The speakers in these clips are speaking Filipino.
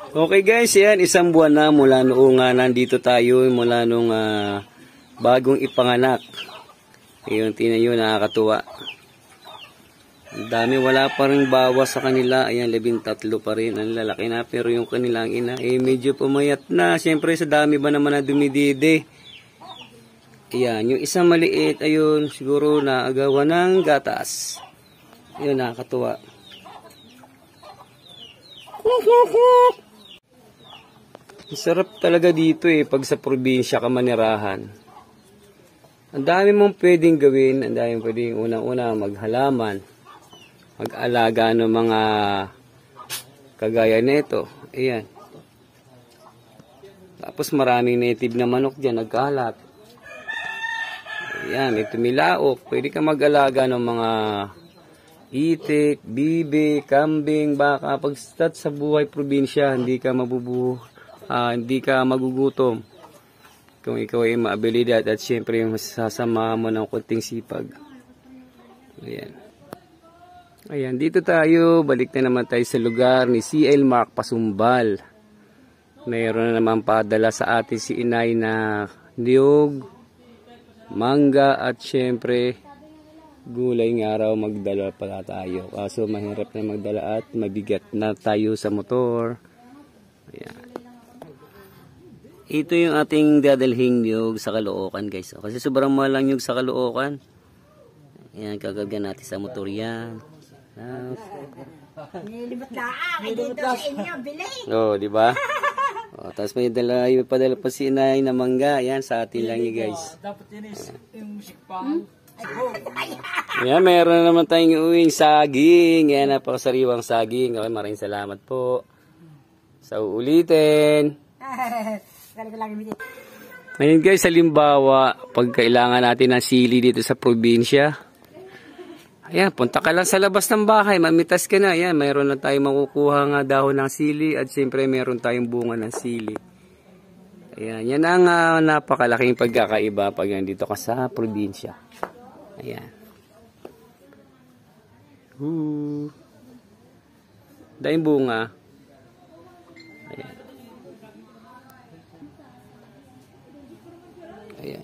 Okay guys, yan isang buwan na mula noong nandito tayo, mula nung bagong ipanganak. Ayun, tingnan nyo, nakakatuwa. Ang dami, wala pa rin bawas sa kanila. Ayan, 13 pa rin. Ang lalaki na, pero yung kanilang ina, medyo pumayat na. Siyempre, sa dami ba naman na dumidide. Ayan, yung isang maliit, ayun, siguro naagawan ng gatas. Ayun, nakakatuwa. Sarap talaga dito pag sa probinsya ka manirahan. Ang dami mong pwedeng gawin, ang dami pwedeng unang-una maghalaman, mag-alaga ng mga kagaya nito. Ayan. Tapos maraming native na manok dyan, nagkalat. Ayan, may tumilaok. Pwede ka mag-alaga ng mga itik, bibi, kambing, baka. Pag start sa buhay probinsya, hindi ka hindi ka magugutom kung ikaw ay maabilidad at syempre masasama mo ng konting sipag. Ayan. Ayan, dito tayo. Balik na naman tayo sa lugar ni CL Mark Pasumbal. Mayroon na naman padala sa atin si inay na niyog, mangga at syempre gulay ng araw. Magdala pala tayo. Kaso mahirap na magdala at mabigat na tayo sa motor. Ayan. Ito yung ating dadalhing niyog sa Caloocan guys. Kasi sobrang mahal lang niyog sa Caloocan. Ayan, gagawin natin sa motor yan. Nilibot na dito sa inyo, bili. Oh, di ba? Oh, tapos may padala pa si inay na mangga. Ayan, sa atin lang yun guys. Dapat yun yung musikpang. Ayan, mayroon naman tayong uwing saging. Ayan, napakasariwang saging. Okay, maraming salamat po. Sa uulitin. Ngayon guys, halimbawa, pag kailangan natin ng sili dito sa probinsya, ayan, punta ka lang sa labas ng bahay, mamitas ka na. Ayan, mayroon na tayong makukuha nga dahon ng sili at siyempre mayroon tayong bunga ng sili. Ayan, yan ang napakalaking pagkakaiba pag nandito ka sa probinsya. Ayan. Dahil bunga. Ayan. Ayan.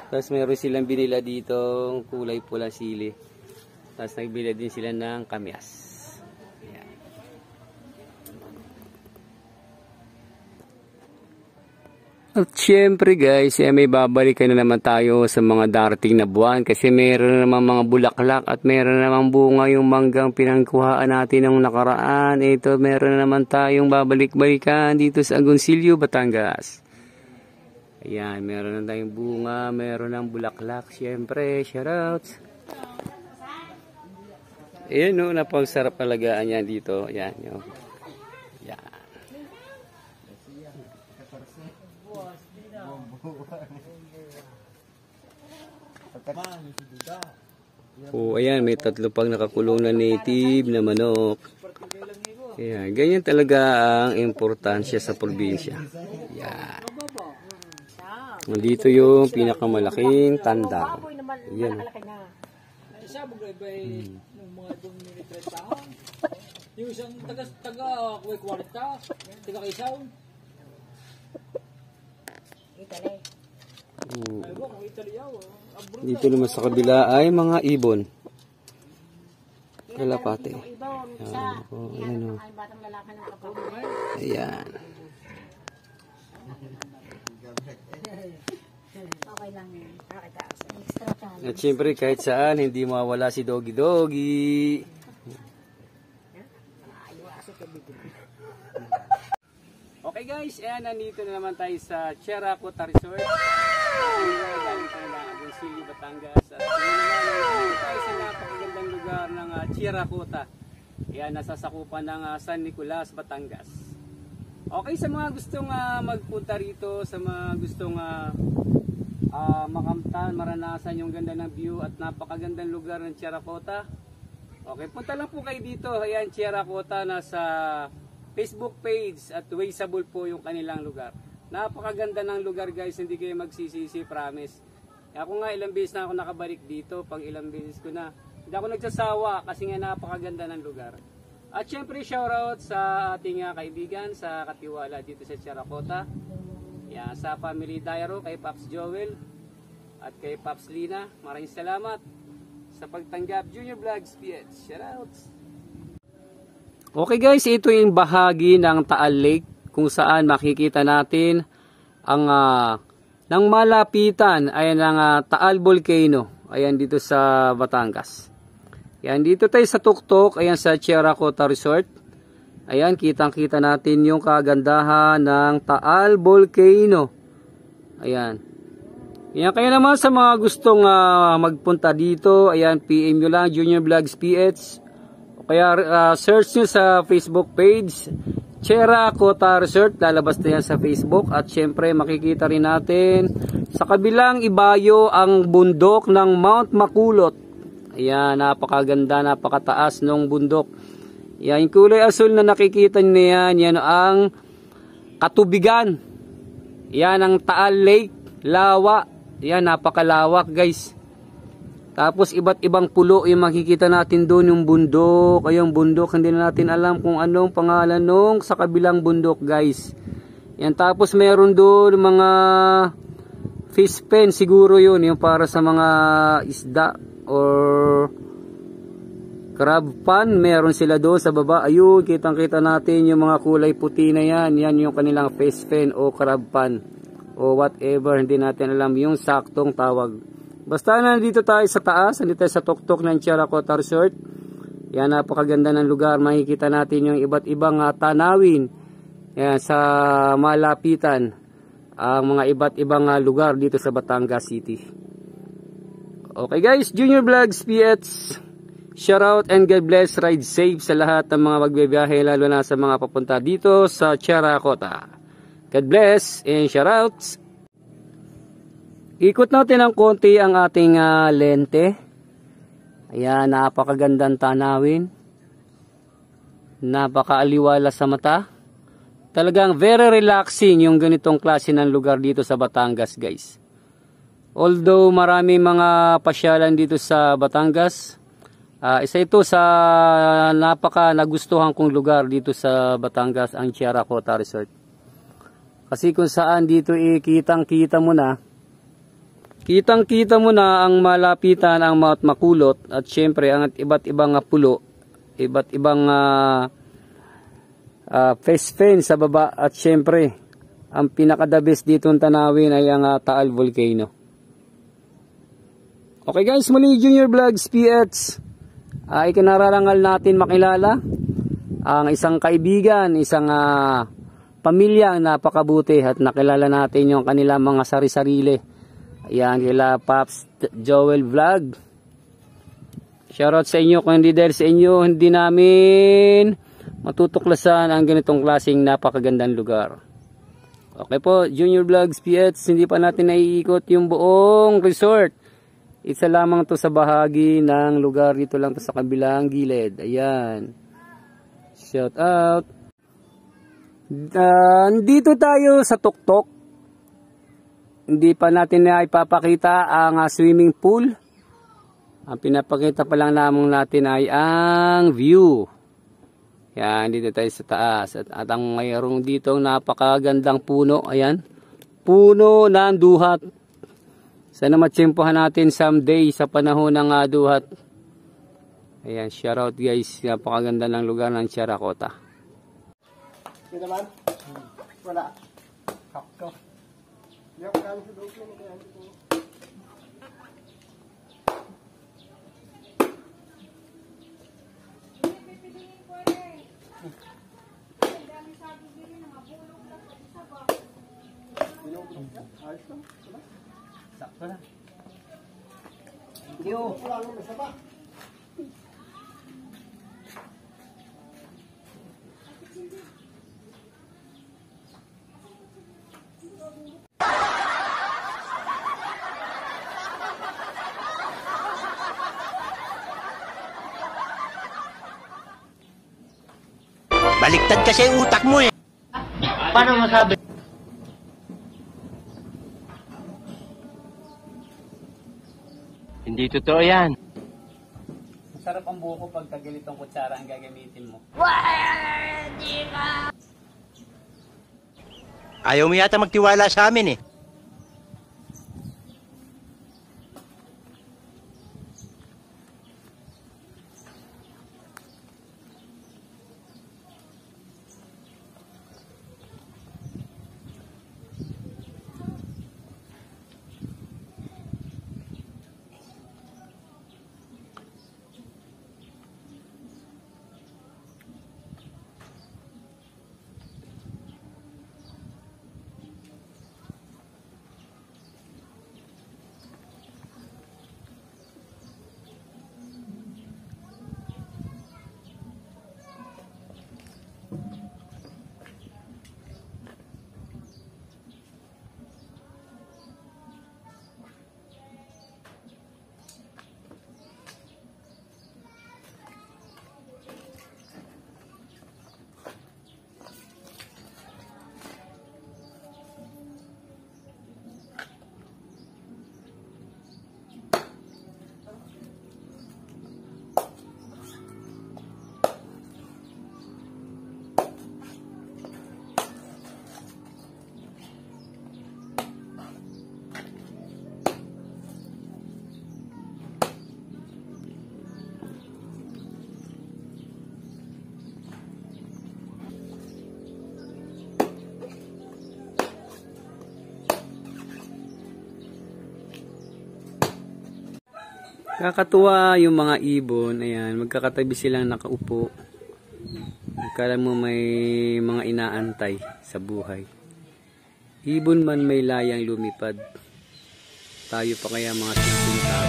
Tapos meron silang binila dito kulay pula sili. Tapos nagbila din sila ng kamyas. Ayan. At syempre guys, may babalikan na naman tayo sa mga darating na buwan kasi meron naman mga bulaklak at meron naman bunga yung manggang pinangkuhaan natin ng nakaraan. Ito meron naman tayong babalik-balikan dito sa Agoncillo, Batangas. Ayan, meron na tayong bunga, meron ng bulaklak. Syempre, shoutouts. Ayan no, napagsarap alagaan yan dito. Ayan yun. Ayan. Oh, ayan, may 3 pang nakakulong na native na manok. Ayan, ganyan talaga ang importansya sa probinsya. Ayan. Nandito yung pinakamalaking tanda. Ayan. Yung isang taga kuway 40, taga Kisaw. Dito naman sa kabila ay mga ibon. Kalapate. Ayan o. Ayan. At syempre kahit saan hindi mawala si Doggy Doggy. Okay guys, ayan, nandito na naman tayo sa Cheracota Resort. Galing tayo ng Agoncillo, Batangas. At naman tayo sa napakagandang lugar ng Cheracota. Ayan, nasasakupan ng San Nicolas, Batangas. Okay, sa mga gustong magpunta rito, sa mga gustong makamtan, maranasan yung ganda ng view at napakagandang lugar ng Cheracota. Okay, punta lang po kayo dito. Ayan, Cheracota, nasa Facebook page at Wazeable po yung kanilang lugar. Napakaganda ng lugar guys, hindi kayo magsisisi, promise. Ako nga ilang beses na ako nakabalik dito, pag ilang beses ko na Hindi ako nagsasawa kasi nga napakaganda ng lugar. At syempre shoutout sa ating kaibigan sa katiwala dito sa Characota. Yan, sa Family Diaro, kay Pops Joel at kay Pops Lina. Maraming salamat sa pagtanggap Junior Vlogs PH. Shoutouts! Okay guys, ito yung bahagi ng Taal Lake kung saan makikita natin ang ng malapitan ay ng Taal Volcano. Ayan dito sa Batangas. Ayan dito tayo sa tuktok, ayan sa Characota Resort. Ayan, kitang-kita natin yung kagandahan ng Taal Volcano. Ayan. Ayan, kaya naman sa mga gustong magpunta dito, ayan, PM nyo lang Junior Vlogs PH. O kaya search nyo sa Facebook page Characota Resort, lalabas na yan sa Facebook. At syempre makikita rin natin sa kabilang ibayo ang bundok ng Mount Makulot. Ayan, napakaganda, napakataas ng bundok. Ayan, yung kulay asul na nakikita nyo yan, yan ang katubigan. Yan ang Taal Lake, lawa. Ayan, napakalawak guys. Tapos iba't ibang pulo yung makikita natin doon, yung bundok. Ay, yung bundok, hindi na natin alam kung anong pangalan nung sa kabilang bundok guys. Yan, tapos meron doon mga fish pen siguro yun, yung para sa mga isda or crab pan. Meron sila doon sa baba. Ayun, kitang kita natin yung mga kulay puti na yan. Yan yung kanilang fish pen o crab pan o whatever, hindi natin alam yung saktong tawag. Basta nandito tayo sa taas, nandito tayo sa tuktok ng Characota Resort. Yan, napakaganda ng lugar. Makikita natin yung iba't ibang tanawin. Yan, sa malapitan. Ang mga iba't ibang lugar dito sa Batangas City. Okay guys, Junior Vlogs PH. Shoutout and God bless. Ride safe sa lahat ng mga magbibiyahe, lalo na sa mga papunta dito sa Characota. God bless and shoutouts. Ikot natin ng konti ang ating lente. Ayan, napakagandang tanawin. Napakaaliwala sa mata. Talagang very relaxing yung ganitong klase ng lugar dito sa Batangas guys. Although marami mga pasyalan dito sa Batangas, isa ito sa napaka nagustuhan kong lugar dito sa Batangas, ang Characota Resort. Kasi kung saan dito kitang-kita mo na, kitang-kita mo na ang malapitan ang Mount Makulot at syempre ang iba't ibang pulo, iba't ibang face fen sa baba at syempre ang pinaka-the best dito ang tanawin ay ang Taal Volcano. Okay guys, muli Junior Vlogs PH. Ikinararangal natin makilala ang isang kaibigan, isang pamilya napakabuti at nakilala natin yung kanilang mga sari-sarili. Ayan, kila Pops Joel Vlog. Shoutout sa inyo. Kung hindi dahil sa inyo, hindi namin matutuklasan ang ganitong klaseng napakagandang lugar. Okay po, Junior Vlogs PH, hindi pa natin naiikot yung buong resort. Isa lamang to sa bahagi ng lugar, dito lang to sa kabilang gilid. Ayan. Shoutout. Dito tayo sa tuktok. Hindi pa natin na ipapakita ang swimming pool. Ang pinapakita pa lang naman natin ay ang view. Yan, dito tayo sa taas. At ang mayroong dito napakagandang puno. Ayan. Puno ng duhat. Sana matsimpuhan natin someday sa panahon ng duhat. Ayan, shoutout guys. Napakaganda ng lugar ng Characota. Ito naman? Wala. Hakto. Yok, kami sa doon ko. Kaya ito. Sakto na. Thank you. Baliktad kasi yung utak mo eh. Paano masabi? Hindi totoo yan. Sarap ang buko pag ganitong kutsara ang gagamitin mo. Ayaw mo yata magtiwala sa amin eh. Kakatuwa yung mga ibon, ayan, magkakatabi silang nakaupo. Akala mo may mga inaantay sa buhay. Ibon man may layang lumipad. Tayo pa kaya mga simpleng tao.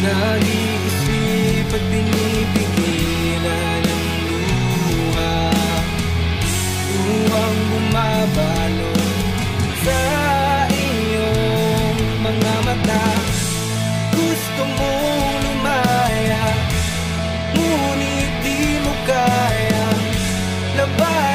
Nag-iisip at pinipigilan ang luha, luhang bumabalot sa iyong mga mata. Gusto mong lumaya, ngunit di mo kaya labanan.